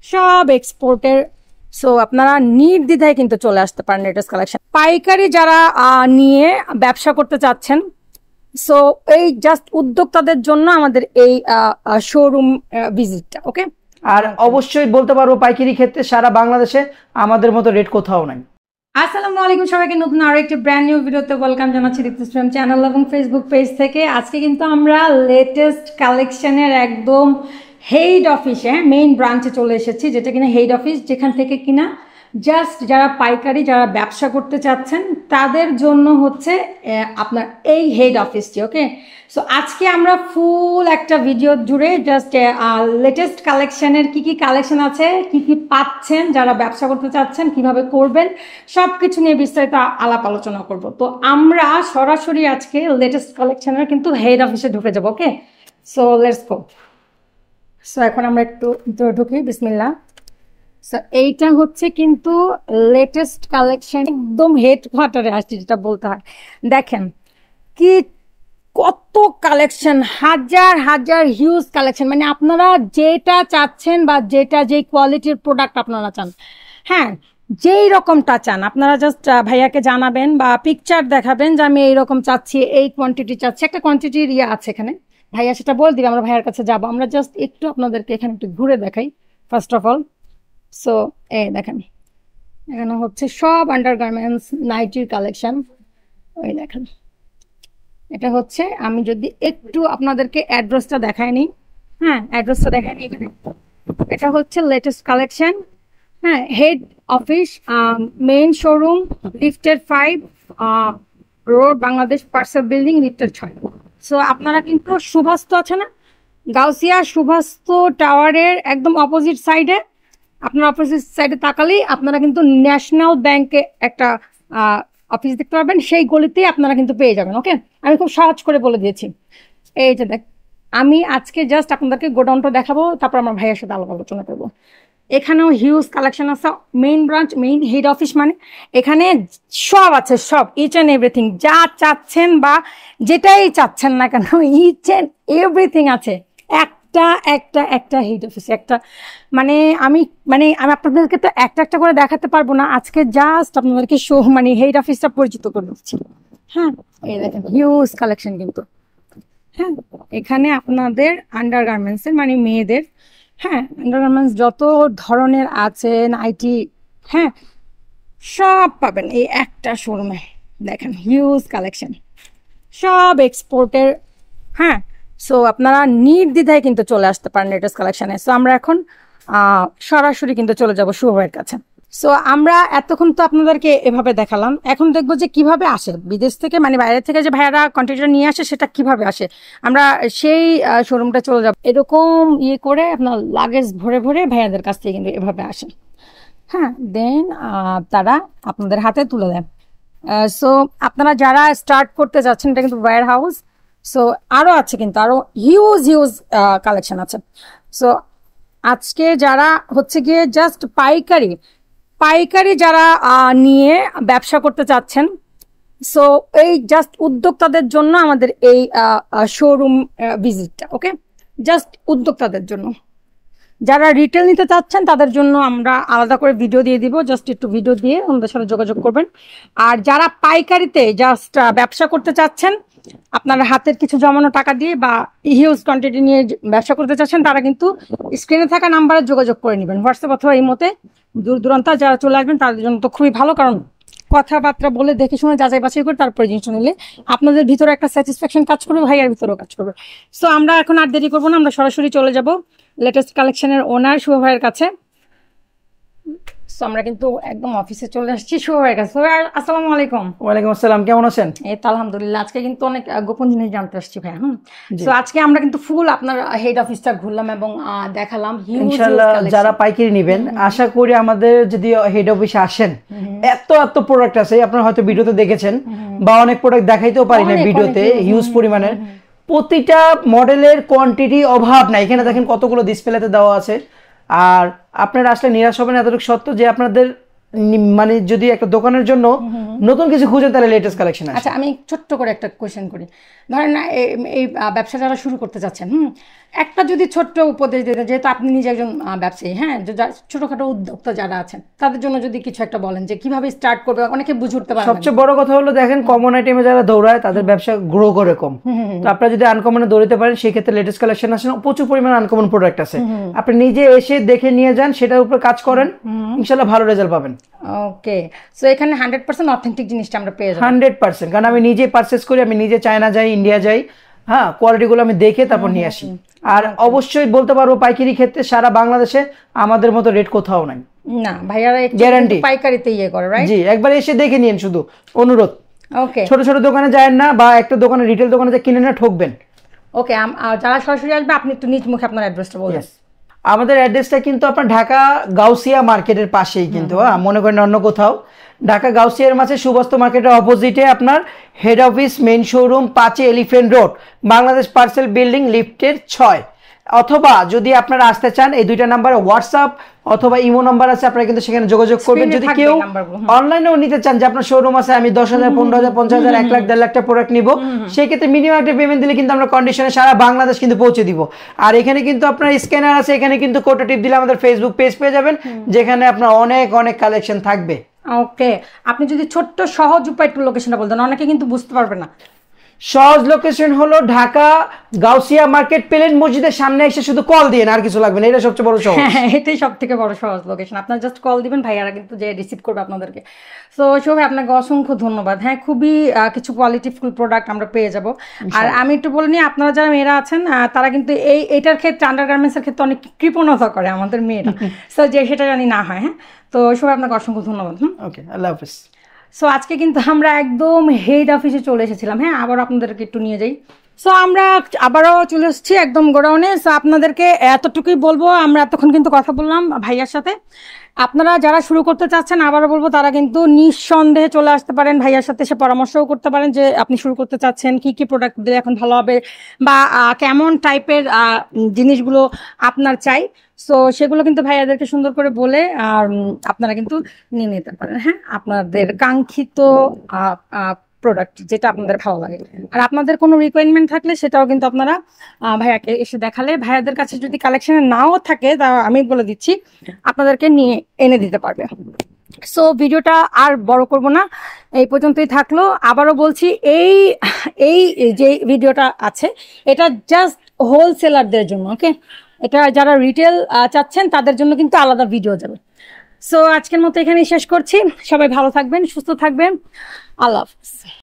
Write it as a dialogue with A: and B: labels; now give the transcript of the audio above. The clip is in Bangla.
A: সব এক্সপোর্টের। সো আপনারা নির্দ্বিধায় কিন্তু চলে আসতে পারেন লেটেস্ট কালেকশন। পাইকারি যারা নিয়ে ব্যবসা করতে চাচ্ছেন, সো এই জাস্ট উদ্যোক্তাদের জন্য আমাদের এই শোরুম ভিজিটটা। ওকে,
B: আর অবশ্যই বলতে পারবো পাইকারি ক্ষেত্রে সারা বাংলাদেশে আমাদের মতো রেট কোথাও নাই।
A: আসসালামু আলাইকুম সবাইকে, নতুন আরো একটি ব্র্যান্ড নিউ ভিডিওতে ওয়েলকাম জানাচ্ছি দীপ্তি ফ্রেম চ্যানেল এবং ফেসবুক পেজ থেকে। আজকে কিন্তু আমরা লেটেস্ট কালেকশনের একদম হেড অফিসে, মেইন ব্রাঞ্চে চলে এসেছি, যেটা কিনা হেড অফিস, যেখান থেকে কিনা জাস্ট যারা পাইকারি যারা ব্যবসা করতে চাচ্ছেন তাদের জন্য হচ্ছে আপনার এই হেড অফিসটি। ওকে, সো আজকে আমরা ফুল একটা ভিডিও জুড়ে জাস্ট লেটেস্ট কালেকশনের কি কি কালেকশন আছে, কি কি পাচ্ছেন যারা ব্যবসা করতে চাচ্ছেন, কিভাবে করবেন, সব কিছু নিয়ে বিস্তারিত আলাপ আলোচনা করব। তো আমরা সরাসরি আজকে লেটেস্ট কালেকশনের কিন্তু হেড অফিসে ঢুকে যাবো। ওকে, সো লেটস গো। সো এখন আমরা একটু ঢুকি, বিসমিল্লাহ। সো এইটা হচ্ছে কিন্তু লেটেস্ট কালেকশন, একদম হেড কোয়ার্টারে আসছে যেটা বলতে হয়। দেখেন কি কত কালেকশন, হাজার হাজার হিউজ কালেকশন, মানে আপনারা যেটা চাচ্ছেন বা যেই কোয়ালিটির প্রোডাক্ট আপনারা চান, হ্যাঁ যেই রকমটা চান আপনারা জাস্ট ভাইয়াকে জানাবেন বা পিকচার দেখাবেন যে আমি এইরকম চাচ্ছি, এই কোয়ান্টিটি চাচ্ছি। একটা কোয়ান্টিটির ইয়ে আছে এখানে, ভাইয়া সেটা বলে দিবে, আমরা ভাইয়ার কাছে যাবো। আমরা জাস্ট একটু আপনাদেরকে এখানে একটু ঘুরে দেখাই ফার্স্ট অফ অল। সো এই দেখেন এখানে হচ্ছে সব আন্ডারগার্মেন্টস নাইটির কালেকশন। ওই দেখেন এটা হচ্ছে, আমি যদি একটু আপনাদেরকে অ্যাড্রেসটা দেখাই নিই, হ্যাঁ অ্যাড্রেসটা দেখাই নিই। এটা হচ্ছে লেটেস্ট কালেকশন, হ্যাঁ head office, main showroom, lifted 5 road, Bangladesh parcel building, lifted 6। So আপনারা কিন্তু সুভাস্ত আছে না, গাউসিয়া সুভাস্ত টাওয়ারের একদম অপোজিট সাইডে, আপনার অপোজিট সাইডে তাকালেই আপনারা কিন্তু ন্যাশনাল ব্যাংকে একটা অফিস দেখতে পাবেন, সেই গলিতেই আপনারা কিন্তু পেয়ে যাবেন। ওকে, আমি খুব সহজ করে বলে দিয়েছি। এই যে দেখ, আমি আজকে জাস্ট আপনাদেরকে গোডাউনটা দেখাবো, তারপর আমার ভাইয়ের সাথে আলাপ আলোচনা করবো। এখানেও হিউজ কালেকশন আছে, main branch, main head office, মানে এখানে সব আছে, সব ইচ অ্যান্ড এভরিথিং যা চাচ্ছেন বা যেটাই চাচ্ছেন না কেন, ইচ অ্যান্ড এভরিথিং আছে একটা একটা একটা হেড অফিস একটা। মানে আমি আপনাদেরকে তো একটা একটা করে দেখাতে পারবো না, আজকে জাস্ট আপনাদেরকে মানে হেড অফিসটা পরিচিত করে দিচ্ছি। হ্যাঁ এই দেখেন হিউজ কালেকশন কিন্তু, হ্যাঁ এখানে আপনাদের আন্ডারগার্মেন্টস এর মানে মেয়েদের, হ্যাঁ আন্ডারগার্মেন্টস যত ধরনের আছে নাইটি, হ্যাঁ সব পাবেন এই একটা শোরুমে। দেখেন হিউজ কালেকশন, সব এক্সপোর্টের। হ্যাঁ, সো আপনারা নির্দ্বিধায় কিন্তু চলে আসতে পারেন লেটেস্ট কালেকশনে। সো আমরা এখন সরাসরি কিন্তু চলে যাব শুভ ভাইয়ের কাছে। সো আমরা এতক্ষণ তো আপনাদেরকে এভাবে দেখালাম, এখন দেখবো যে কিভাবে আসে বিদেশ থেকে, মানে বাইরে থেকে যে ভাইয়ারা কন্টেনার নিয়ে আসে সেটা কিভাবে আসে। আমরা সেই শোরুমটা চলে যাব, এরকম ইয়ে করে আপনার লাগেজ ভরে ভরে ভাইয়াদের কাছ থেকে কিন্তু এভাবে আসে। হ্যাঁ, দেন তারা আপনাদের হাতে তুলে দেন। সো আপনারা যারা স্টার্ট করতে যাচ্ছেন, এটা কিন্তু ওয়্যার হাউস। সো আরো আছে কিন্তু, আরো হিউজ হিউজ কালেকশন আছে। সো আজকে যারা হচ্ছে গিয়ে জাস্ট পাইকারি যারা নিয়ে ব্যবসা করতে চাচ্ছেন, সো এই জাস্ট উদ্যোক্তাদের জন্য আমাদের এই শোরুম ভিজিটটা। ওকে, জাস্ট উদ্যোক্তাদের জন্য। যারা রিটেল নিতে চাচ্ছেন তাদের জন্য আমরা আলাদা করে ভিডিও দিয়ে দিব, জাস্ট একটু ভিডিও দিয়ে আমাদের সাথে যোগাযোগ করবেন। আর যারা পাইকারিতে জাস্ট ব্যবসা করতে চাচ্ছেন, আপনারা হাতের কিছু জমানো টাকা দিয়ে বা হিউজ কোয়ান্টিটি নিয়ে ব্যবসা করতে চাচ্ছেন, তারা কিন্তু স্ক্রিনে থাকা নাম্বারে যোগাযোগ করে নেবেন, হোয়াটসঅ্যাপ অথবা এই মতে। দূর দূরান্ত যারা চলে আসবেন তাদের জন্য তো খুবই ভালো, কারণ কথাবার্তা বলে দেখে শুনে যাচাই বাছাই করে তারপরে জিনিসটা নিলে আপনাদের ভিতরে একটা স্যাটিসফ্যাকশন কাজ করবে, ভাইয়ার ভিতরেও কাজ করবে। সো আমরা এখন আর দেরি করবো না, আমরা সরাসরি চলে যাব লেটেস্ট কালেকশনের ওনার শুভ ভাইয়ের কাছে। সো আমরা কিন্তু একদম অফিসে চলে আসছি শুভ ভাইয়ের কাছে। আসসালামু আলাইকুম।
B: ওয়ালাইকুম আসসালাম, কেমন আছেন?
A: এই তো আলহামদুলিল্লাহ, আজকে কিন্তু অনেক গোপন জিনিস জানতে আসছি ভাই। সো আজকে আমরা কিন্তু ফুল আপনার হেড অফিসটা ঘুরলাম এবং দেখালাম।
B: ইনশাআল্লাহ যারা পাইকারি নেবেন, আশা করি আমাদের যদি হেড অফিসে আসেন, এত এত প্রোডাক্ট আছে, আপনারা হয়তো ভিডিওতে দেখেছেন বা অনেক প্রোডাক্ট দেখাইতেও পারি না ভিডিওতে, হিউজ পরিমাণের। প্রতিটা মডেলের কোয়ান্টিটি অভাব নাই, এখানে দেখেন কতগুলো ডিসপ্লেতে দেওয়া আছে। আর আপনারা আসলে নিরাশ হবেন এতটুকু সত্য যে আপনাদের মানে যদি একটা দোকানের জন্য নতুন কিছু খুঁজেন তাহলে লেটেস্ট কালেকশন আছে।
A: আচ্ছা আমি ছোট্ট করে একটা কোয়েশ্চেন করি, ধরেন না এই ব্যবসা যারা শুরু করতে যাচ্ছেন, একটা যদি ছোট্ট উপদেশ দিতেন, যেহেতু আপনি নিজে একজন ব্যবসায়ী, হ্যাঁ, ছোটখাটো উদ্যোক্তা যারা আছেন তাদের জন্য যদি কিছু একটা বলেন যে কিভাবে স্টার্ট করবে, অনেকে বুঝে উঠতে পারে।
B: সবচেয়ে বড় কথা হলো দেখেন কমন আইটেমে যারা দৌড়ায় তাদের ব্যবসা গ্রো করে কম। তো আপনারা যদি আনকমনে দৌড়াতে পারেন সেই ক্ষেত্রে লেটেস্ট কালেকশন আছে, প্রচুর পরিমাণ আনকমন প্রোডাক্ট আছে, আপনি নিজে এসে দেখে নিয়ে যান, সেটার উপর কাজ করেন, ইনশাআল্লাহ ভালো রেজাল্ট পাবেন।
A: ওকে, সো এখানে 100% অথেন্টিক জিনিসটা আমরা পেয়ে যাবো।
B: 100%, কারণ আমি নিজে পারচেজ করি, আমি নিজে চায়না যাই, ইন্ডিয়া যাই, হ্যাঁ, কোয়ালিটি গুলো আমি দেখে তারপর নিয়ে আসি। আর অবশ্যই বলতে পারবো পাইকারি ক্ষেত্রে সারা বাংলাদেশে আমাদের মতো রেট কোথাও নাই।
A: না ভাইয়ারা
B: গ্যারান্টি
A: পাইকারিতে ইয়ে করে, রাইট?
B: জি, একবার এসে দেখে নিন, শুধু অনুরোধ।
A: ওকে,
B: ছোট ছোট দোকানে যায় না, বা একটা দোকানে রিটেল দোকানে যে কিনে না ঠকবেন।
A: ওকে, যারা সরাসরি আসবে আপনি একটু নিজ মুখে আপনার অ্যাড্রেসটা বলবেন।
B: আমাদের অ্যাড্রেসটা কিন্তু আপনার ঢাকা গাউসিয়া মার্কেটের পাশেই, কিন্তু মনে করেন অন্য কোথাও। ঢাকা গাউসিয়ার মাঝে সুবস্ত মার্কেটের অপোজিটে আপনার head office, main showroom, 5 elephant road, Bangladesh parcel building, লিফটের 6। অথবা যদি আপনারা আসতে চান এই দুইটা নাম্বারে হোয়াটসঅ্যাপ অথবা ইমো নাম্বার আছে, আপনারা কিন্তু সেখানে যোগাযোগ করবেন। যদি কেউ অনলাইনেও নিতে চান যে আপনার শোরুম আছে, আমি 10,000, 15,000, 50,000, 1 লাখ, 1.5 লাখ প্রোডাক্ট নিব, সেই ক্ষেত্রে মিনিমাম একটা পেমেন্ট দিলে কিন্তু আমরা কন্ডিশনে সারা বাংলাদেশ কিন্তু পৌঁছে দিব। আর এখানে কিন্তু আপনার স্ক্যানার আছে, এখানে কিন্তু কোডটা টিপ দিলে আমাদের ফেসবুক পেজ পেয়ে যাবেন, যেখানে আপনার অনেক অনেক কালেকশন থাকবে।
A: ওকে, আপনি যদি ছোট্ট সহজ উপায় একটু লোকেশনটা বলতেন, অনেকে কিন্তু বুঝতে পারবে না।
B: সহজ লোকেশন হলো ঢাকা গাউসিয়া মার্কেট, প্লেন মসজিদের সামনে এসে শুধু কল দিন, আর কিছু লাগবে না, এটা সবচেয়ে বড় সহজ।
A: হ্যাঁ, এটাই সবথেকে বড় সহজ লোকেশন। আপনারা জাস্ট কল দিবেন, ভাইয়ারা কিন্তু যে রিসিভ করবে আপনাদেরকে। সো শোভাই, আপনাকে অসংখ্য ধন্যবাদ। হ্যাঁ, খুবই কিছু কোয়ালিটিফুল প্রোডাক্ট আমরা পেয়ে যাব। আর আমি একটু বলে নিই, আপনারা যারা মেয়েরা আছেন তারা কিন্তু এইটার ক্ষেত্রে, আন্ডারগার্মেন্টসের ক্ষেত্রে অনেক কৃপণতা করে আমাদের মেয়েরা, সো যে সেটা জানি না হয়। হ্যাঁ, তো শোভাই, আপনাকে অসংখ্য ধন্যবাদ।
B: ওকে, আল্লাহ হাফেজ।
A: সো আজকে কিন্তু আমরা একদম হেড অফিসে চলে এসেছিলাম। হ্যাঁ, আবার আপনাদেরকে একটু নিয়ে যাই। সো আমরা আবারও চলে এসেছি একদম গোডাউনে। সো আপনাদেরকে এতটুকুই বলবো, আমরা এতক্ষণ কিন্তু কথা বললাম ভাইয়ার সাথে। আপনারা যারা শুরু করতে চাচ্ছেন, আবারও বলবো, তারা কিন্তু নিঃসন্দেহে চলে আসতে পারেন, ভাইয়ার সাথে এসে পরামর্শও করতে পারেন যে আপনি শুরু করতে চাচ্ছেন, কি কি প্রোডাক্ট দিলে এখন ভালো হবে, বা কেমন টাইপের জিনিসগুলো আপনার চাই। সো সেগুলো কিন্তু ভাইয়াদেরকে সুন্দর করে বলে আর আপনারা কিন্তু নিয়ে নিতে পারেন। হ্যাঁ, আপনাদের কাঙ্ক্ষিত প্রোডাক্ট যেটা আপনাদের ভালো লাগে। আর আপনাদের কোনো রিকোয়ারমেন্ট থাকলে সেটাও কিন্তু আপনারা ভাইয়াকে এসে দেখালে, ভাইয়াদের কাছে যদি কালেকশনে নাও থাকে তা আমি বলে দিচ্ছি আপনাদেরকে নিয়ে এনে দিতে পারবে। সো ভিডিওটা আর বড় করব না, এই পর্যন্তই থাকলো। আবারও বলছি, এই যে ভিডিওটা আছে এটা জাস্ট হোলসেলারদের জন্য। ওকে, এটা যারা রিটেল চাচ্ছেন তাদের জন্য কিন্তু আলাদা ভিডিও যাবে। সো আজকের মতো এখানেই শেষ করছি। সবাই ভালো থাকবেন, সুস্থ থাকবেন। আল্লাহ হাফেজ।